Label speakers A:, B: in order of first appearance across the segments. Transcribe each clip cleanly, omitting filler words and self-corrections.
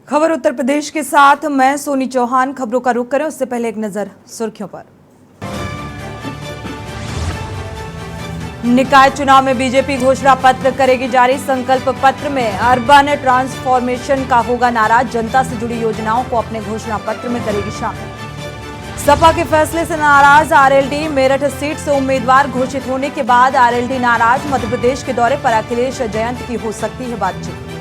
A: खबर उत्तर प्रदेश के साथ मैं सोनी चौहान। खबरों का रुख करें उससे पहले एक नजर सुर्खियों पर। निकाय चुनाव में बीजेपी घोषणा पत्र करेगी जारी। संकल्प पत्र में अर्बन ट्रांसफॉर्मेशन का होगा नारा। जनता से जुड़ी योजनाओं को अपने घोषणा पत्र में करेगी शामिल। सपा के फैसले से नाराज आरएलडी। मेरठ सीट से उम्मीदवार घोषित होने के बाद आरएलडी नाराज। मध्य प्रदेश के दौरे पर अखिलेश जयंत की हो सकती है बातचीत।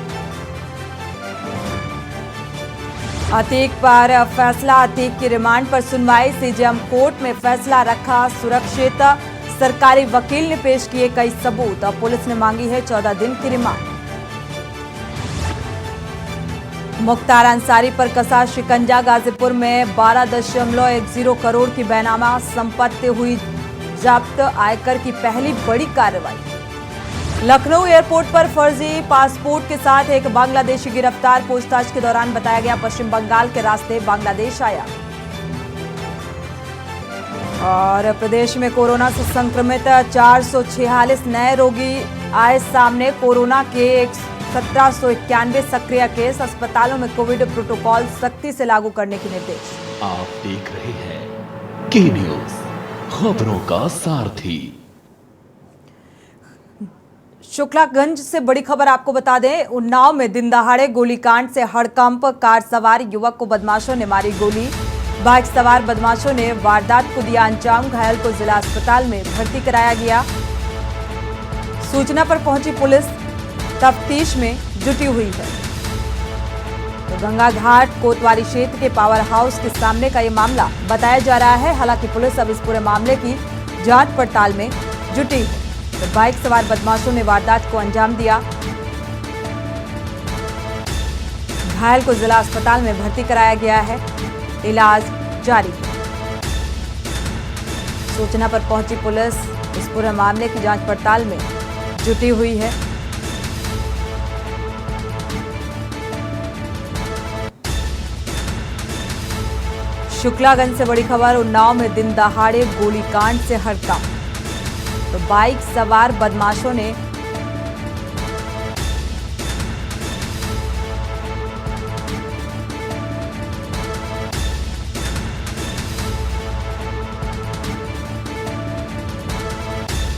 A: अतीक पर फैसला। अतीक की रिमांड पर सुनवाई। सीजेएम कोर्ट में फैसला रखा सुरक्षित। सरकारी वकील ने पेश किए कई सबूत। अब पुलिस ने मांगी है 14 दिन की रिमांड। मुख्तार अंसारी पर कसा शिकंजा। गाजीपुर में 12.10 करोड़ की बेनामा संपत्ति हुई जब्त। आयकर की पहली बड़ी कार्रवाई। लखनऊ एयरपोर्ट पर फर्जी पासपोर्ट के साथ एक बांग्लादेशी गिरफ्तार। पूछताछ के दौरान बताया गया पश्चिम बंगाल के रास्ते बांग्लादेश आया। और प्रदेश में कोरोना से संक्रमित 446 नए रोगी आए सामने। कोरोना के 1791 सक्रिय केस। अस्पतालों में कोविड प्रोटोकॉल सख्ती से लागू करने के निर्देश।
B: आप देख रहे हैं के न्यूज, खबरों का सारथी।
A: शुक्लागंज से बड़ी खबर आपको बता दें। उन्नाव में दिन दहाड़े गोलीकांड से हड़कंप। कार सवार युवक को बदमाशों ने मारी गोली। बाइक सवार बदमाशों ने वारदात को दिया अंजाम। घायल को जिला अस्पताल में भर्ती कराया गया। सूचना पर पहुंची पुलिस तफ्तीश में जुटी हुई है। तो गंगा घाट कोतवाली क्षेत्र के पावर हाउस के सामने का ये मामला बताया जा रहा है। हालांकि पुलिस अब इस पूरे मामले की जांच पड़ताल में जुटी है। तो बाइक सवार बदमाशों ने वारदात को अंजाम दिया। घायल को जिला अस्पताल में भर्ती कराया गया है। इलाज जारी है। सूचना पर पहुंची पुलिस इस पूरे मामले की जांच पड़ताल में जुटी हुई है। शुक्लागंज से बड़ी खबर। उन्नाव में दिन दहाड़े गोलीकांड से हड़कंप। तो बाइक सवार बदमाशों ने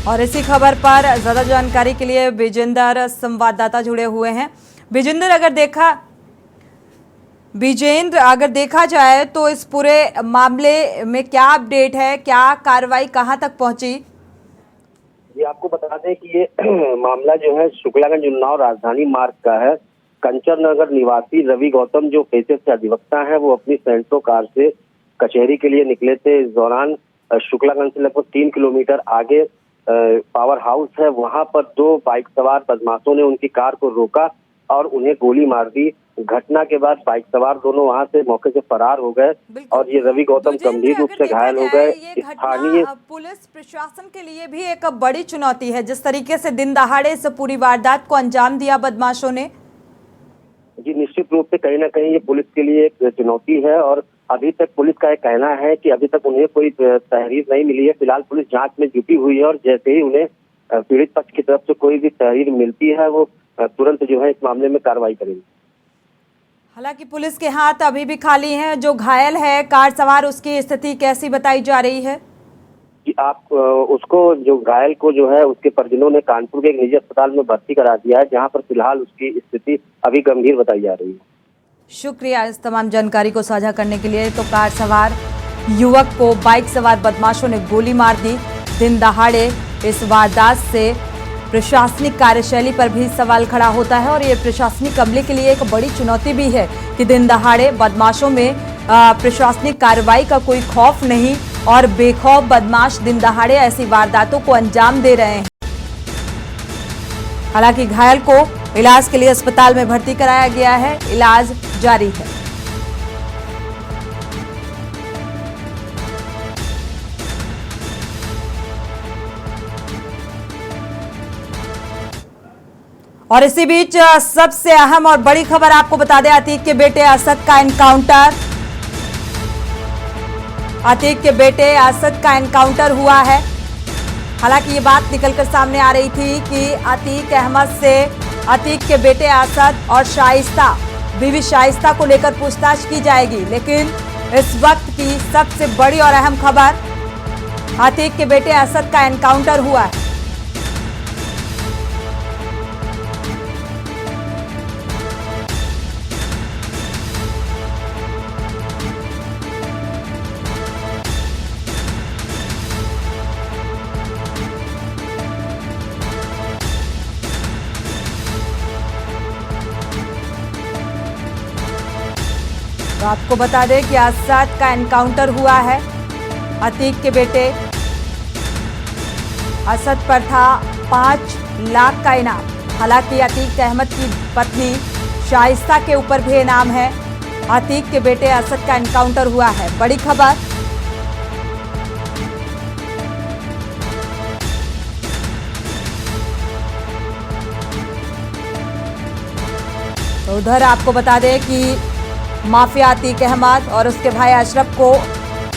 A: और इसी खबर पर ज्यादा जानकारी के लिए विजेंद्र संवाददाता जुड़े हुए हैं। विजेंद्र, अगर देखा जाए तो इस पूरे मामले में क्या अपडेट है, क्या कार्रवाई कहां तक पहुंची?
C: ये आपको बता दें कि ये मामला जो है शुक्लागंज उन्नाव राजधानी मार्ग का है। कंचन नगर निवासी रवि गौतम जो पेशे से अधिवक्ता है, वो अपनी सेंट्रो कार से कचहरी के लिए निकले थे। इस दौरान शुक्लागंज से लगभग 3 किलोमीटर आगे पावर हाउस है, वहां पर 2 बाइक सवार बदमाशों ने उनकी कार को रोका और उन्हें गोली मार दी। घटना के बाद बाइक सवार दोनों वहां से मौके से फरार हो गए और ये रवि गौतम गंभीर रूप से घायल हो गए। स्थानीय
A: पुलिस प्रशासन के लिए भी एक बड़ी चुनौती है, जिस तरीके से दिन दहाड़े इस पूरी वारदात को अंजाम दिया बदमाशों ने।
C: जी निश्चित रूप से कहीं ना कहीं ये पुलिस के लिए एक चुनौती है और अभी तक पुलिस का ये कहना है कि अभी तक उन्हें कोई तहरीर नहीं मिली है। फिलहाल पुलिस जांच में जुटी हुई है और जैसे ही उन्हें पीड़ित पक्ष की तरफ से कोई भी तहरीर मिलती है वो तुरंत जो है इस मामले में कार्रवाई करेगी।
A: हालांकि पुलिस के हाथ अभी भी खाली हैं। जो घायल है कार सवार, उसकी स्थिति कैसी बताई जा रही है?
C: जी आप उसको जो घायल को जो है उसके परिजनों ने कानपुर के एक निजी अस्पताल में भर्ती करा दिया है, जहां पर फिलहाल उसकी स्थिति अभी गंभीर बताई जा रही है।
A: शुक्रिया इस तमाम जानकारी को साझा करने के लिए। तो कार सवार युवक को बाइक सवार बदमाशों ने गोली मार दी। दिन दहाड़े इस वारदात से प्रशासनिक कार्यशैली पर भी सवाल खड़ा होता है और ये प्रशासनिक अमले के लिए एक बड़ी चुनौती भी है कि दिन दहाड़े बदमाशों में प्रशासनिक कार्रवाई का कोई खौफ नहीं और बेखौफ बदमाश दिन दहाड़े ऐसी वारदातों को अंजाम दे रहे हैं। हालांकि घायल को इलाज के लिए अस्पताल में भर्ती कराया गया है। इलाज जारी है। और इसी बीच सबसे अहम और बड़ी खबर आपको बता दें। अतीक के बेटे असद का एनकाउंटर। अतीक के बेटे असद का एनकाउंटर हुआ है। हालांकि ये बात निकलकर सामने आ रही थी कि अतीक अहमद से अतीक के बेटे असद और शाइस्ता बीवी शाइस्ता को लेकर पूछताछ की जाएगी। लेकिन इस वक्त की सबसे बड़ी और अहम खबर, अतीक के बेटे असद का एनकाउंटर हुआ है। तो आपको बता दें कि असद का एनकाउंटर हुआ है। अतीक के बेटे असद पर था 5 लाख का इनाम। हालांकि अतीक अहमद की पत्नी शाइस्ता के ऊपर भी इनाम है। अतीक के बेटे असद का एनकाउंटर हुआ है, बड़ी खबर। तो उधर आपको बता दें कि माफिया अतीक अहमद और उसके भाई अशरफ को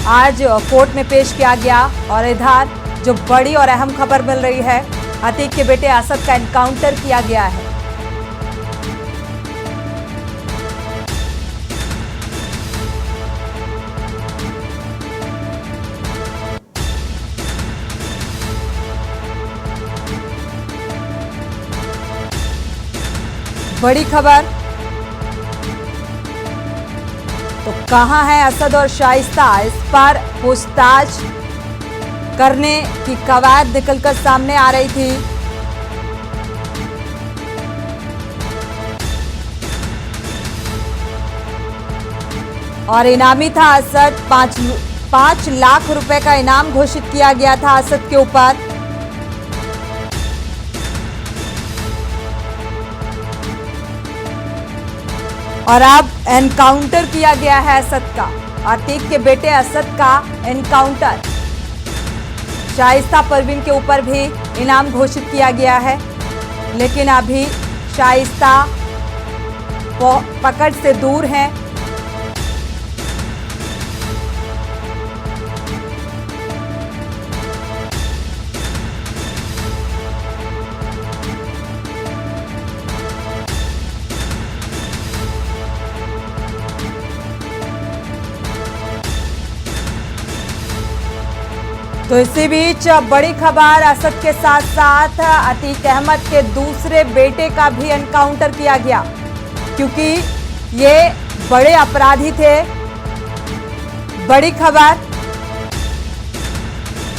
A: आज कोर्ट में पेश किया गया। और इधर जो बड़ी और अहम खबर मिल रही है, अतीक के बेटे असद का एनकाउंटर किया गया है। बड़ी खबर। तो कहां है असद और शाइस्ता, इस पर पूछताछ करने की कवायद निकलकर सामने आ रही थी। और इनामी था असद। 5 लाख रुपए का इनाम घोषित किया गया था असद के ऊपर। और अब एनकाउंटर किया गया है असद का। अतीक के बेटे असद का एनकाउंटर। शाइस्ता परवीन के ऊपर भी इनाम घोषित किया गया है, लेकिन अभी शाइस्ता पकड़ से दूर है। तो इसी बीच बड़ी खबर, असद के साथ साथ अतीक अहमद के दूसरे बेटे का भी एनकाउंटर किया गया, क्योंकि ये बड़े अपराधी थे। बड़ी खबर,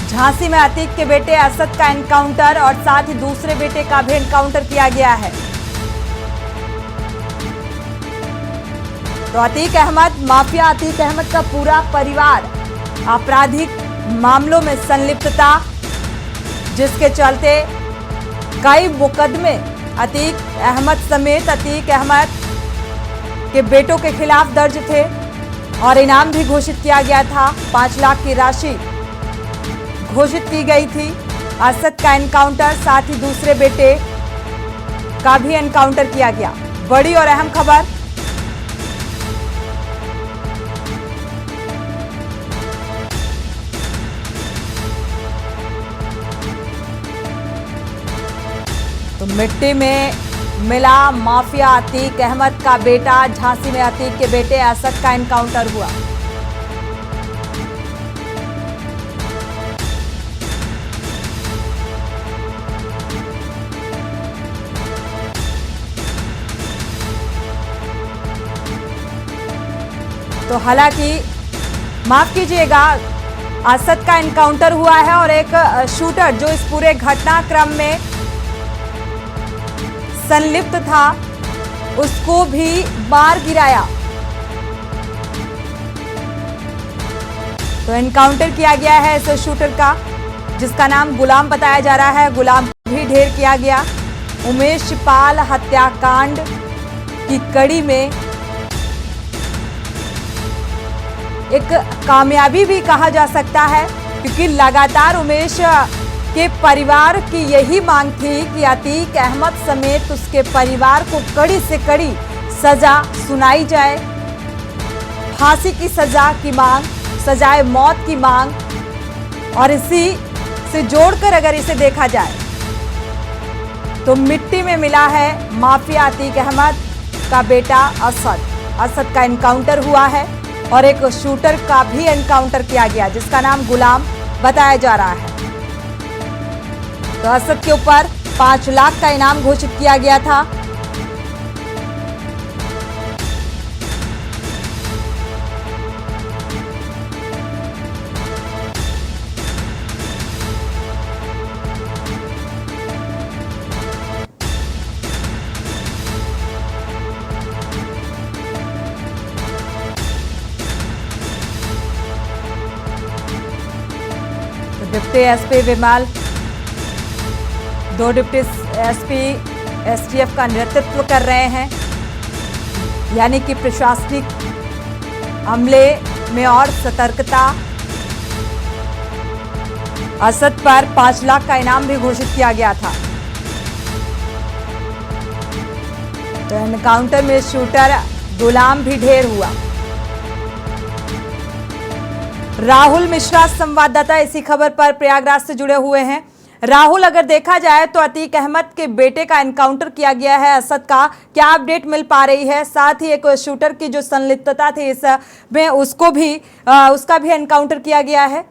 A: झांसी में अतीक के बेटे असद का एनकाउंटर और साथ ही दूसरे बेटे का भी एनकाउंटर किया गया है। तो अतीक अहमद, माफिया अतीक अहमद का पूरा परिवार आपराधिक मामलों में संलिप्तता, जिसके चलते कई मुकदमे अतीक अहमद समेत अतीक अहमद के बेटों के खिलाफ दर्ज थे। और इनाम भी घोषित किया गया था। 5 लाख की राशि घोषित की गई थी। असद का एनकाउंटर, साथ ही दूसरे बेटे का भी एनकाउंटर किया गया। बड़ी और अहम खबर। तो मिट्टी में मिला माफिया अतीक अहमद का बेटा। झांसी में अतीक के बेटे असद का एनकाउंटर हुआ। तो हालांकि माफ कीजिएगा, असद का एनकाउंटर हुआ है और एक शूटर जो इस पूरे घटनाक्रम में संलिप्त था, उसको भी मार गिराया। तो एनकाउंटर किया गया है इस शूटर का, जिसका नाम गुलाम बताया जा रहा है। गुलाम भी ढेर किया गया। उमेश पाल हत्याकांड की कड़ी में एक कामयाबी भी कहा जा सकता है, क्योंकि लगातार उमेश के परिवार की यही मांग थी कि अतीक अहमद समेत उसके परिवार को कड़ी से कड़ी सजा सुनाई जाए। फांसी की सजा की मांग, सजाए मौत की मांग। और इसी से जोड़कर अगर इसे देखा जाए तो मिट्टी में मिला है माफिया अतीक अहमद। का बेटा असद का एनकाउंटर हुआ है और एक शूटर का भी एनकाउंटर किया गया जिसका नाम गुलाम बताया जा रहा है। तो असद के ऊपर 5 लाख का इनाम घोषित किया गया था। डिप्टी एसपी विमल, 2 डिप्टी एसपी एसटीएफ का नेतृत्व कर रहे हैं, यानी कि प्रशासनिक अमले में और सतर्कता। असद पर 5 लाख का इनाम भी घोषित किया गया था। तो एनकाउंटर में शूटर गुलाम भी ढेर हुआ। राहुल मिश्रा संवाददाता इसी खबर पर प्रयागराज से जुड़े हुए हैं। राहुल, अगर देखा जाए तो अतीक अहमद के बेटे का एनकाउंटर किया गया है असद का, क्या अपडेट मिल पा रही है? साथ ही एक शूटर की जो संलिप्तता थी इसमें उसका भी एनकाउंटर किया गया है।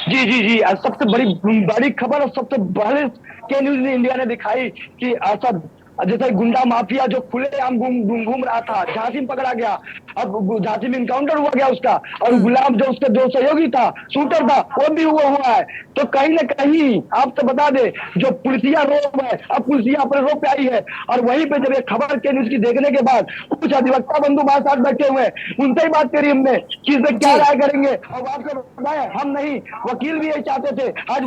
D: जी सबसे बड़ी खबर और सबसे पहले के न्यूज इंडिया ने दिखाई कि असद जैसे गुंडा माफिया जो खुलेआम घूम रहा था, झांसी में पकड़ा गया। अब झांसी में इनकाउंटर हुआ गया उसका, और गुलाम जो उसके जो सहयोगी था, शूटर था, वो भी हुआ है। तो कहीं ना कहीं आपसे बता दे, जो पुलिसिया रोप है, अब पुलिसिया अपने रोप पे आई है। और वहीं पे जब ये खबर के न्यूज की देखने के बाद कुछ अधिवक्ता बंधु हमारे साथ बैठे हुए हैं, उनसे ही बात करी हमने कि इसमें क्या राय करेंगे। और आपसे बताया हम नहीं, वकील भी यही चाहते थे। आज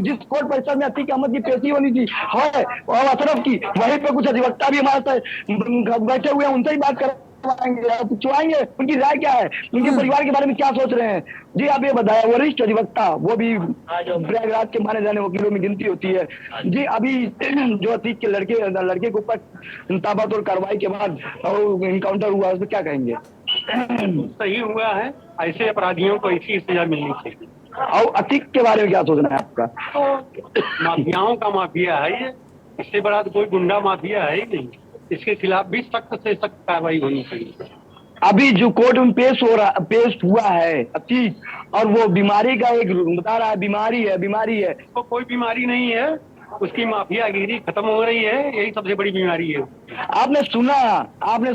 D: जिस कोर्ट परिसर में अतीक अहमद की पेशी होनी थी और अशरफ की, वहीं पे कुछ अधिवक्ता भी हमारे साथ बैठे हुए हैं, उनसे ही बात पूछवाएंगे उनकी राय क्या है, उनके परिवार के बारे में क्या सोच रहे हैं। जी आप ये बताया, वरिष्ठ अधिवक्ता, वो भी प्रयागराज के माने जाने वकीलों में गिनती होती है। जी अभी जो अतीक के लड़के के ऊपर ताबड़तोड़ कार्रवाई के बाद इनकाउंटर हुआ, उस पर क्या कहेंगे?
E: सही हुआ है, ऐसे अपराधियों को ऐसी सजा मिलनी चाहिए।
D: और अतीक के बारे में क्या सोचना है आपका?
E: माफियाओं का माफिया है ये, इससे बड़ा तो कोई गुंडा माफिया है ही नहीं। इसके खिलाफ भी सख्त से सख्त कार्रवाई होनी चाहिए।
D: अभी जो कोर्ट में पेश हुआ है अतीक, और वो बीमारी का एक बता रहा है, बीमारी है।
E: तो कोई बीमारी नहीं है, उसकी माफियागिरी खत्म हो रही है, यही सबसे बड़ी बीमारी है।
D: आपने सुना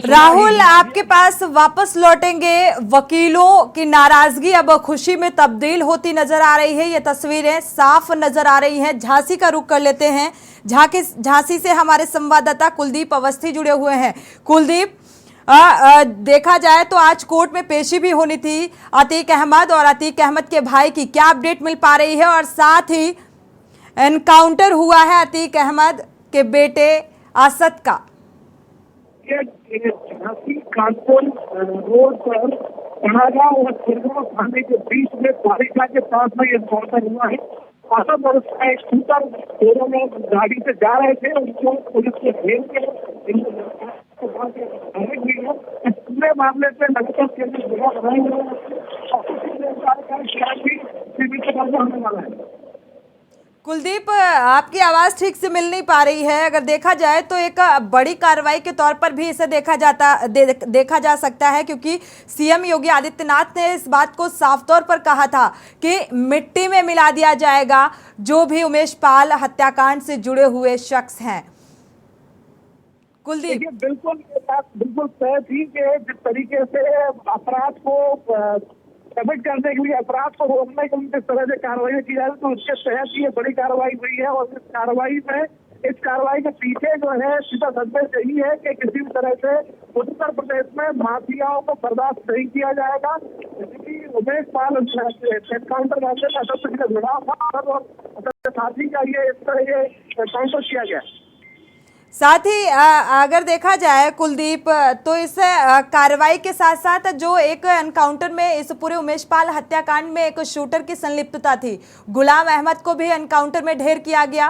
A: राहुल, आपके पास वापस लौटेंगे। वकीलों की नाराजगी अब खुशी में तब्दील होती नजर आ रही है। ये तस्वीरें साफ नजर आ रही हैं। झांसी का रुख कर लेते हैं। झांसी से हमारे संवाददाता कुलदीप अवस्थी जुड़े हुए हैं। कुलदीप, देखा जाए तो आज कोर्ट में पेशी भी होनी थी अतीक अहमद और अतीक अहमद के भाई की, क्या अपडेट मिल पा रही है? और साथ ही एनकाउंटर हुआ है अतीक अहमद के बेटे असद का।
F: झांसी कानपुर रोड पर पनागा और खिरगांव थाने के बीच में द्वारिका के पास में ये एनकाउंटर हुआ है। असद और उसका एक शूटर दोनों लोग गाड़ी से जा रहे थे, उनको पुलिस के घेर के पूरे मामले से लगातार केंद्र होने वाला है।
A: कुलदीप, आपकी आवाज ठीक से मिल नहीं पा रही है। अगर देखा जाए तो एक बड़ी कार्रवाई के तौर पर भी इसे देखा जा सकता है, क्योंकि सीएम योगी आदित्यनाथ ने इस बात को साफ तौर पर कहा था कि मिट्टी में मिला दिया जाएगा जो भी उमेश पाल हत्याकांड से जुड़े हुए शख्स हैं। कुलदीप,
F: बिल्कुल तय थी कि जिस तरीके से अपराध को कमिट करने के लिए, अपराध को रोकने के लिए जिस तरह से कार्रवाई की जाए, तो उसके तहत ये बड़ी कार्रवाई हुई है। और इस कार्रवाई के पीछे जो है सीधा संदेश यही है कि किसी भी तरह से उत्तर प्रदेश में माफियाओं को बर्दाश्त नहीं किया जाएगा। उमेश पाल एनकाउंटर मामले में असद से जुड़ा था और साथी का ये इस तरह ये एनकाउंटर किया गया।
A: साथ ही अगर देखा जाए कुलदीप, तो इस कार्रवाई के साथ साथ जो एक एनकाउंटर में इस पूरे उमेश पाल हत्याकांड में एक शूटर की संलिप्तता थी, गुलाम अहमद को भी एनकाउंटर में ढेर किया गया।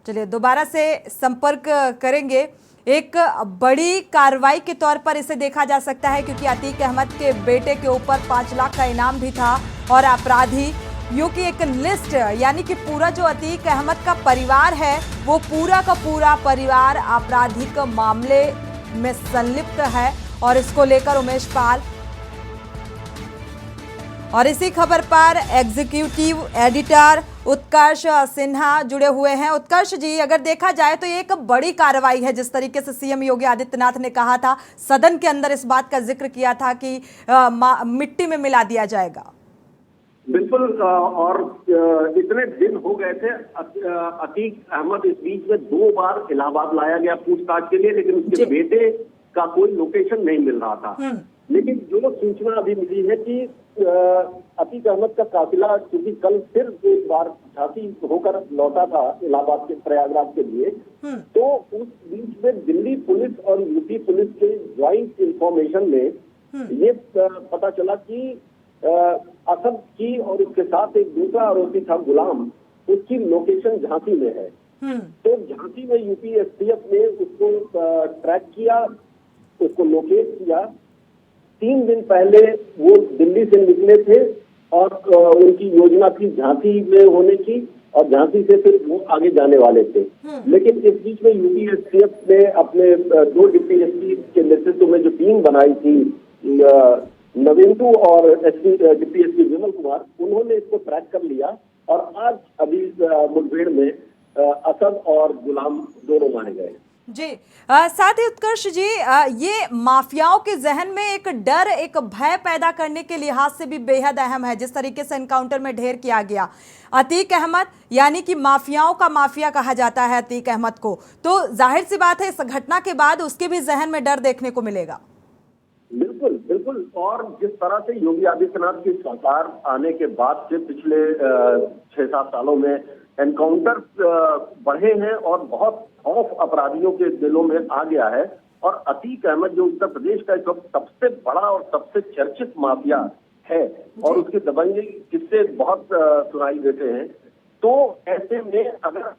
A: चलिए दोबारा से संपर्क करेंगे। एक बड़ी कार्रवाई के तौर पर इसे देखा जा सकता है, क्योंकि अतीक अहमद के बेटे के ऊपर 5 लाख का इनाम भी था और अपराधी यूं की एक लिस्ट, यानी कि पूरा जो अतीक अहमद का परिवार है वो पूरा का पूरा परिवार आपराधिक मामले में संलिप्त है। और इसको लेकर उमेश पाल और इसी खबर पर एग्जीक्यूटिव एडिटर उत्कर्ष सिन्हा जुड़े हुए हैं। उत्कर्ष जी, अगर देखा जाए तो ये एक बड़ी कार्रवाई है, जिस तरीके से सीएम योगी आदित्यनाथ ने कहा था, सदन के अंदर इस बात का जिक्र किया था कि मिट्टी में मिला दिया जाएगा।
G: बिल्कुल, और इतने दिन हो गए थे। अतीक अहमद इस बीच में 2 बार इलाहाबाद लाया गया पूछताछ के लिए, लेकिन उसके बेटे का कोई लोकेशन नहीं मिल रहा था। लेकिन जो सूचना अभी मिली है कि अतीक अहमद का काफिला क्योंकि कल फिर एक बार झांसी होकर लौटा था इलाहाबाद के प्रयागराज के लिए, तो उस बीच में दिल्ली पुलिस और यूपी पुलिस के ज्वाइंट इंफॉर्मेशन में ये पता चला कि असद की और उसके साथ एक दूसरा आरोपी था गुलाम, उसकी लोकेशन झांसी में है। तो झांसी में यूपी एसटीएफ ने उसको ट्रैक किया, उसको लोकेट किया। 3 दिन पहले वो दिल्ली से निकले थे और उनकी योजना थी झांसी में होने की, और झांसी से फिर वो आगे जाने वाले थे। लेकिन इस बीच में यूपी एसटीएफ ने अपने 2 डिप्टी एसपी के नेतृत्व में जो टीम बनाई थी, नवेंदु और डिप्टी एसपी विमल कुमार, उन्होंने इसको ट्रैक कर लिया और आज अभी मुठभेड़ में असद और गुलाम दोनों मारे गए।
A: जी, साथ ही उत्कर्ष जी, ये माफियाओं के जहन में एक डर, एक भय पैदा करने के लिहाज से भी बेहद अहम है। जिस तरीके से एनकाउंटर में ढेर किया गया अतीक अहमद, यानी कि माफियाओं का माफिया कहा जाता है अतीक अहमद को, तो जाहिर सी बात है इस घटना के बाद उसके भी जहन में डर देखने को मिलेगा।
G: बिल्कुल बिल्कुल, और जिस तरह से योगी आदित्यनाथ की सरकार आने के बाद से पिछले 6-7 सालों में एनकाउंटर बढ़े हैं और बहुत खौफ अपराधियों के दिलों में आ गया है। और अतीक अहमद जो उत्तर प्रदेश का इस वक्त सबसे बड़ा और सबसे चर्चित माफिया है और उसके दबंगे किस्से बहुत सुनाई देते हैं, तो ऐसे में अगर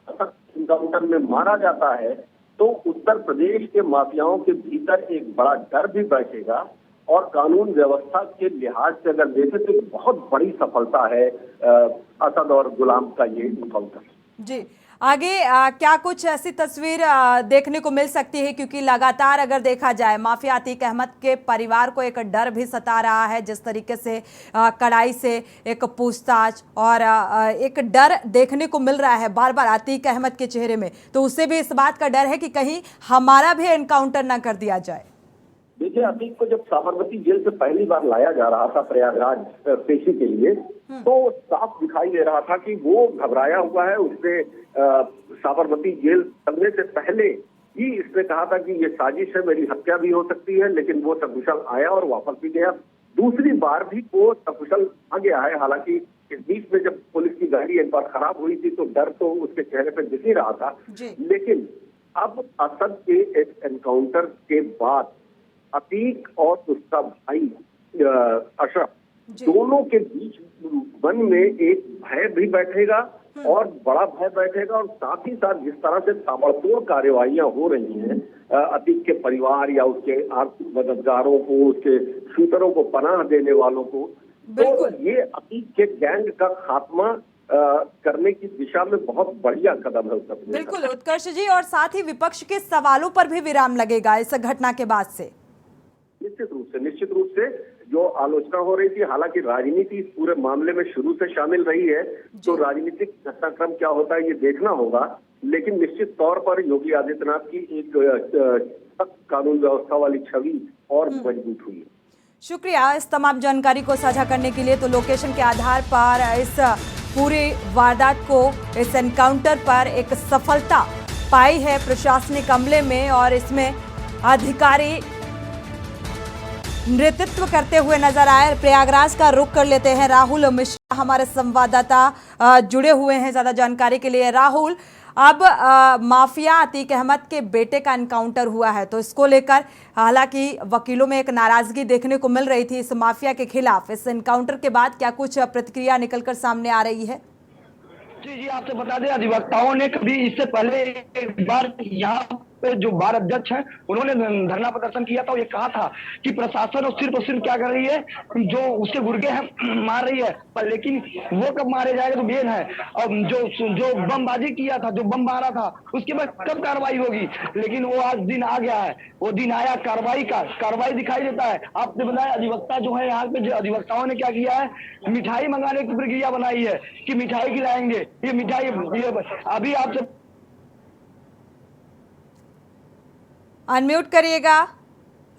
G: एनकाउंटर में मारा जाता है तो उत्तर प्रदेश के माफियाओं के भीतर एक बड़ा डर भी बैठेगा और कानून व्यवस्था के लिहाज से अगर देखें तो बहुत बड़ी सफलता है असद और गुलाम का ये एनकाउंटर।
A: जी, आगे क्या कुछ ऐसी तस्वीर देखने को मिल सकती है, क्योंकि लगातार अगर देखा जाए माफिया अतीक अहमद के परिवार को एक डर भी सता रहा है, जिस तरीके से कड़ाई से एक पूछताछ और एक डर देखने को मिल रहा है बार बार अतीक अहमद के चेहरे में, तो उससे भी इस बात का डर है कि कहीं हमारा भी एनकाउंटर ना कर दिया जाए।
G: देखिए, अतीक को जब साबरमती जेल से पहली बार लाया जा रहा था प्रयागराज पेशी के लिए, तो साफ दिखाई दे रहा था कि वो घबराया हुआ है। उसने साबरमती जेल चलने से पहले ही इसने कहा था कि ये साजिश है, मेरी हत्या भी हो सकती है, लेकिन वो सकुशल आया और वापस भी गया। दूसरी बार भी वो सकुशल आ गया है। हालांकि इस बीच में जब पुलिस की गाड़ी एक बार खराब हुई थी तो डर तो उसके चेहरे पर दिख ही रहा था, लेकिन अब असद के एक एनकाउंटर के बाद अतीक और उसका भाई अशरफ, दोनों के बीच मन में एक भय भी बैठेगा और बड़ा भय बैठेगा। और साथ ही साथ जिस तरह से ताबड़तोड़ कार्यवाहियां हो रही हैं अतीक के परिवार या उसके आर्थिक मददगारों को, उसके शूटरों को पनाह देने वालों को, तो ये अतीक के गैंग का खात्मा करने की दिशा में बहुत बढ़िया कदम है उत्तर प्रदेश।
A: बिल्कुल उत्कर्ष जी, और साथ ही विपक्ष के सवालों पर भी विराम लगेगा इस घटना के बाद से।
G: निश्चित रूप से जो आलोचना हो रही थी, हालांकि राजनीति इस पूरे मामले में शुरू से शामिल रही है, तो राजनीतिक घटनाक्रम क्या होता है ये देखना होगा, लेकिन निश्चित तौर पर योगी आदित्यनाथ की एक कानून व्यवस्था वाली छवि और मजबूत हुई है।
A: शुक्रिया इस तमाम जानकारी को साझा करने के लिए। तो लोकेशन के आधार पर इस पूरी वारदात को, इस एनकाउंटर पर एक सफलता पाई है प्रशासनिक अमले में, और इसमें अधिकारी नेतृत्व करते हुए नजर आए। प्रयागराज का रुख कर लेते हैं, राहुल मिश्रा हमारे संवाददाता जुड़े हुए हैं ज्यादा जानकारी के लिए। राहुल, अब माफिया अतीक अहमद के बेटे का एनकाउंटर हुआ है, तो इसको लेकर हालांकि वकीलों में एक नाराजगी देखने को मिल रही थी इस माफिया के खिलाफ, इस एनकाउंटर के बाद क्या कुछ प्रतिक्रिया निकलकर सामने आ रही है?
D: जी, आपसे बता दें, अधिवक्ताओं ने कभी इससे पहले एक बार यहाँ पे जो बार अध्यक्ष हैं उन्होंने धरना प्रदर्शन किया था और ये कहा था कि प्रशासन और सिर्फ क्या कर रही है, जो उसके गुर्गे हैं मार रही है, पर लेकिन वो कब मारे जाएगा तो मेन है। और जो बमबाजी किया था, जो बम मारा था, उसके बाद कब कार्रवाई होगी। लेकिन वो आज दिन आ गया है, वो दिन आया कार्रवाई दिखाई देता है। आपने बताया अधिवक्ता जो है, यहाँ पे जो अधिवक्ताओं ने क्या किया है, मिठाई मंगाने की प्रक्रिया बनाई है कि मिठाई खिलाएंगे, ये मिठाई अभी आपसे
A: अनम्यूट करिएगा।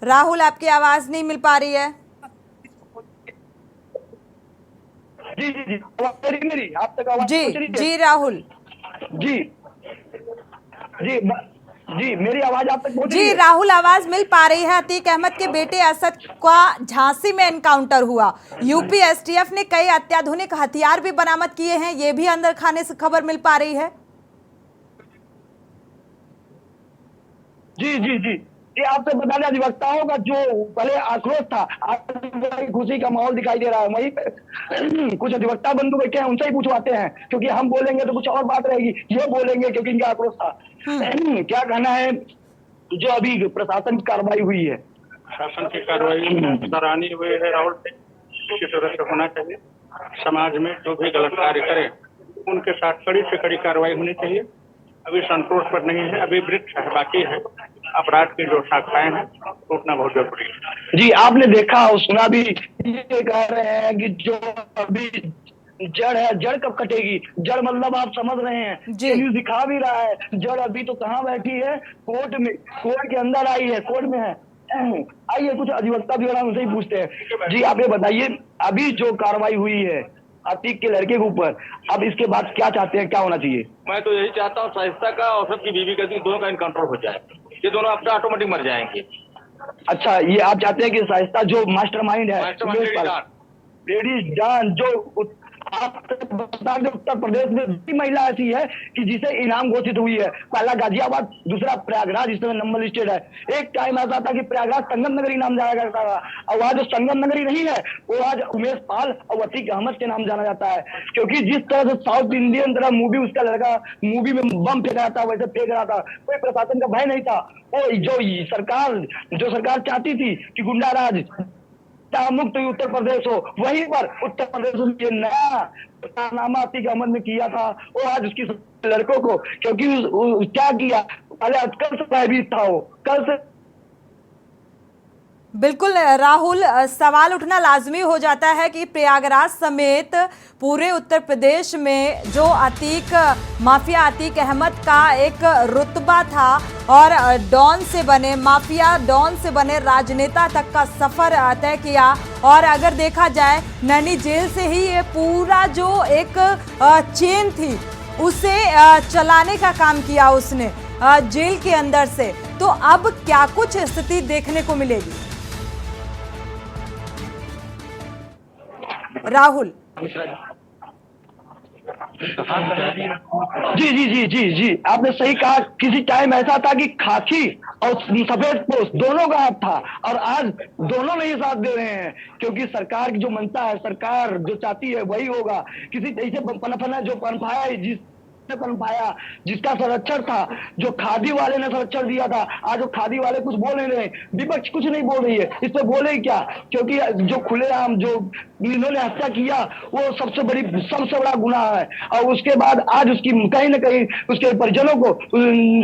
A: राहुल, आपकी आवाज नहीं मिल पा रही है।
D: जी जी जी मेरी आप तक आवाज
A: जी
D: पहुंच रही है?
A: जी राहुल।
D: जी जी जी मेरी आवाज आप तक पहुंच रही
A: जी
D: है?
A: राहुल, आवाज मिल पा रही है। अतीक अहमद के बेटे असद का झांसी में एनकाउंटर हुआ। यूपी एसटीएफ ने कई अत्याधुनिक हथियार भी बरामद किए हैं, ये भी अंदर खाने से खबर मिल पा रही है।
D: जी जी जी ये आपसे बता दें, अधिवक्ताओं का जो पहले आक्रोश था, आज वही खुशी का माहौल दिखाई दे रहा है। वहीं पे कुछ अधिवक्ता बंधु बैठे हैं, उनसे ही पूछवाते हैं, क्योंकि हम बोलेंगे तो कुछ और बात रहेगी, ये बोलेंगे क्योंकि इनका आक्रोश था। क्या कहना है जो अभी प्रशासन की कार्रवाई हुई है?
E: शासन की कार्रवाई सराहनीय हुई है। राहुल इसी तरह से होना चाहिए। समाज में जो भी गलत कार्य करे उनके साथ कड़ी से कड़ी कार्रवाई होनी चाहिए। अभी संतोष पर नहीं है, अभी वृक्ष है, बाकी है। अपराध की जो शाखाएं हैं टूटना बहुत जरूरी है।
D: जी आपने देखा और सुना भी, ये कह रहे हैं कि जो अभी जड़ है, जड़ कब कटेगी? जड़ मतलब आप समझ रहे हैं, न्यूज़ दिखा भी रहा है। जड़ अभी तो कहाँ बैठी है? कोर्ट में, कोर्ट के अंदर आई है, कोर्ट में है। आइए कुछ अधिवक्ता भी उनसे ही पूछते हैं। जी आप ये बताइए, अभी जो कार्रवाई हुई है अतीक के लड़के के ऊपर, अब इसके बाद क्या चाहते हैं, क्या होना चाहिए?
H: मैं तो यही चाहता हूँ शाइस्ता का और सबकी बीवी का दोनों का इनकाउंटर हो जाए। ये दोनों अपने ऑटोमेटिक मर जाएंगे।
D: अच्छा, ये आप चाहते हैं कि शाइस्ता जो मास्टरमाइंड है, लेडीज जान, जो आप बता दें उत्तर प्रदेश में भी महिला ऐसी है कि जिसे इनाम घोषित हुई है। पहला गाजियाबाद, दूसरा प्रयागराज, इस समय नंबर लिस्टेड है। एक टाइम ऐसा था कि प्रयागराज संगम नगरी नाम जाया करता था, और आज जो संगम नगरी नहीं है वो आज उमेश पाल और अतीक अहमद के नाम जाना जाता है। क्योंकि जिस तरह से साउथ इंडियन तरह मूवी, उसका लड़का मूवी में बम फेंक रहा था, वैसे फेंक रहा था, कोई प्रशासन का भय नहीं था। वो जो सरकार चाहती थी कि गुंडा राज मुक्त उत्तर प्रदेश हो, वहीं पर उत्तर प्रदेश में ये नया कारनामा अतीक अहमद ने किया था। वो आज उसकी लड़कों को, क्योंकि क्या किया, पहले कल से भयभीत था, वो कल से।
A: बिल्कुल राहुल, सवाल उठना लाजमी हो जाता है कि प्रयागराज समेत पूरे उत्तर प्रदेश में जो माफिया अतीक अहमद का एक रुतबा था और डॉन से बने माफिया, डॉन से बने राजनेता तक का सफर तय किया। और अगर देखा जाए नैनी जेल से ही ये पूरा जो एक चेन थी उसे चलाने का काम किया उसने जेल के अंदर से। तो अब क्या कुछ स्थिति देखने को मिलेगी राहुल?
D: जी जी जी जी जी आपने सही कहा। किसी टाइम ऐसा था कि खाकी और सफेद पोस्ट दोनों का हाथ था, और आज दोनों नहीं साथ दे रहे हैं, क्योंकि सरकार की जो मनता है, सरकार जो चाहती है वही होगा। किसी ऐसे पनपना जो पनपाया, पनपाया जिसका संरक्षण था, जो खादी वाले ने संरक्षण दिया था, आज वो खादी वाले कुछ बोल नहीं रहे, विपक्ष कुछ नहीं बोल रही है। इस पर बोले क्या? क्योंकि जो खुलेआम जो इन्होंने हत्या किया वो सबसे बड़ा गुनाह है। और उसके बाद आज उसकी कहीं न कहीं उसके परिजनों को,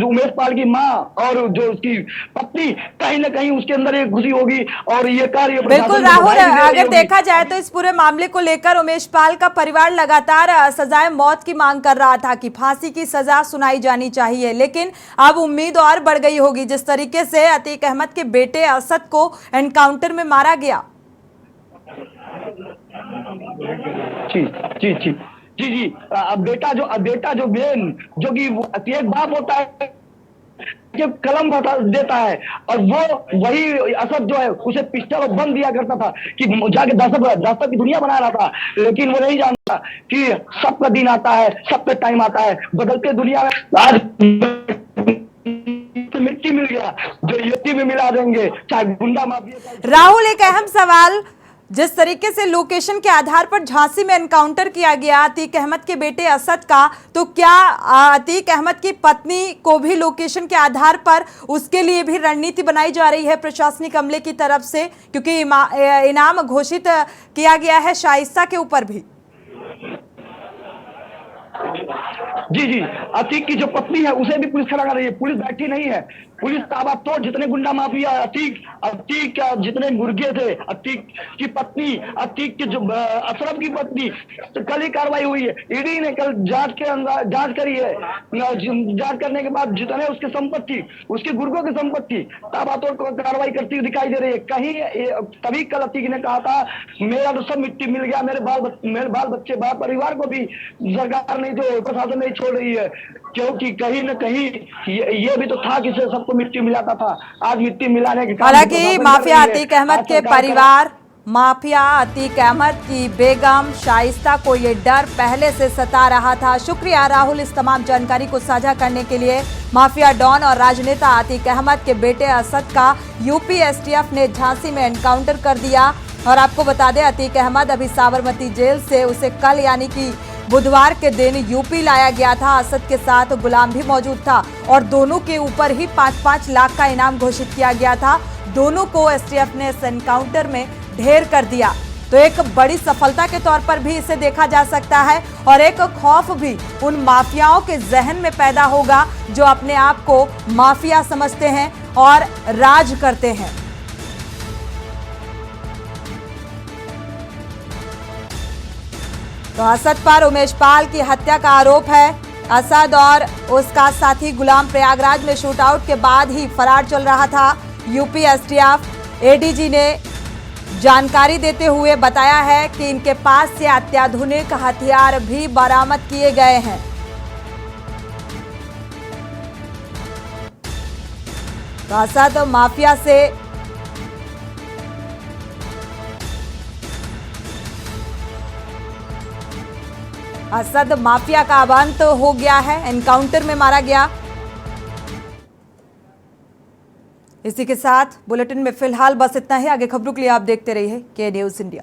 D: उमेश पाल की माँ और जो उसकी पत्नी, कहीं न कहीं उसके अंदर एक खुशी होगी। और ये कार्य
A: बिल्कुल राहुल, अगर देखा जाए तो इस पूरे मामले को लेकर उमेश पाल का परिवार लगातार सजाए मौत की मांग कर रहा था कि फांसी की सजा सुनाई जानी चाहिए, लेकिन अब उम्मीद और बढ़ गई होगी जिस तरीके से अतीक अहमद के बेटे असद को एनकाउंटर में मारा गया।
D: जी जी जी जी जी बेटा जो बेन, जो कि एक बाप होता है कि कलम बता देता है, और वो वही असद जो है उसे पिस्टल और बम दिया करता था कि जाके दस्तक की दुनिया बना रहा था। लेकिन वो नहीं जानता कि सबका दिन आता है, सबका टाइम आता है। बदलते दुनिया में आज मिट्टी मिल गया, जो युति में मिला देंगे, चाहे गुंडा माफिया।
A: राहुल, एक अहम सवाल जिस तरीके से लोकेशन के आधार पर झांसी में एनकाउंटर किया गया अतीक अहमद के बेटे असद का, तो क्या अतीक अहमद की पत्नी को भी लोकेशन के आधार पर उसके लिए भी रणनीति बनाई जा रही है प्रशासनिक अमले की तरफ से, क्योंकि इनाम घोषित किया गया है शाइस्ता के ऊपर भी?
D: जी जी, अतीक की जो पत्नी है उसे भी पुलिस खड़ा कर रही है। पुलिस बैठी नहीं है, पुलिस ताबड़तोड़ जितने गुंडा माफिया, अतीक जितने मुर्गे थे, अतीक की पत्नी, अतीक की जो अशरफ की पत्नी, तो कल ही कार्रवाई हुई है। ईडी ने कल जांच करी है। जांच करने के बाद जितने उसकी संपत्ति, उसके गुर्गों की संपत्ति ताबड़तोड़ कार्रवाई करती हुई दिखाई दे रही है। कहीं तभी कल अतीक ने कहा था मेरा तो सब मिट्टी मिल गया, मेरे बाल बच्चे परिवार को भी सरकार नहीं, जो प्रशासन नहीं छोड़ रही है, क्योंकि कहीं न कहीं ये भी तो था कि सबको मिट्टी मिलाता था। आज मिट्टी मिलाने के
A: हालांकि माफिया अतीक अहमद के परिवार, माफिया अतीक अहमद की बेगम शाइस्ता को ये डर पहले से सता रहा था। शुक्रिया राहुल इस तमाम जानकारी को साझा करने के लिए। माफिया डॉन और राजनेता अतीक अहमद के बेटे असद का यूपी एसटीएफ ने झांसी में एनकाउंटर कर दिया। और आपको बता दें अतीक अहमद अभी साबरमती जेल से उसे कल यानी कि बुधवार के दिन यूपी लाया गया था। असद के साथ गुलाम भी मौजूद था और दोनों के ऊपर ही 5-5 लाख का इनाम घोषित किया गया था। दोनों को एसटीएफ ने इस एनकाउंटर में ढेर कर दिया। तो एक बड़ी सफलता के तौर पर भी इसे देखा जा सकता है और एक खौफ भी उन माफियाओं के जहन में पैदा होगा जो अपने आप को माफिया समझते हैं और राज करते हैं। तो असद पर उमेश पाल की हत्या का आरोप है। असद और उसका साथी गुलाम प्रयागराज में शूटआउट के बाद ही फरार चल रहा था। यूपी एसटीएफ एडीजी ने जानकारी देते हुए बताया है कि इनके पास से अत्याधुनिक हथियार भी बरामद किए गए हैं। तो असद माफिया से असद माफिया का अब अंत हो गया है, एनकाउंटर में मारा गया। इसी के साथ बुलेटिन में फिलहाल बस इतना ही। आगे खबरों के लिए आप देखते रहिए के न्यूज़ इंडिया।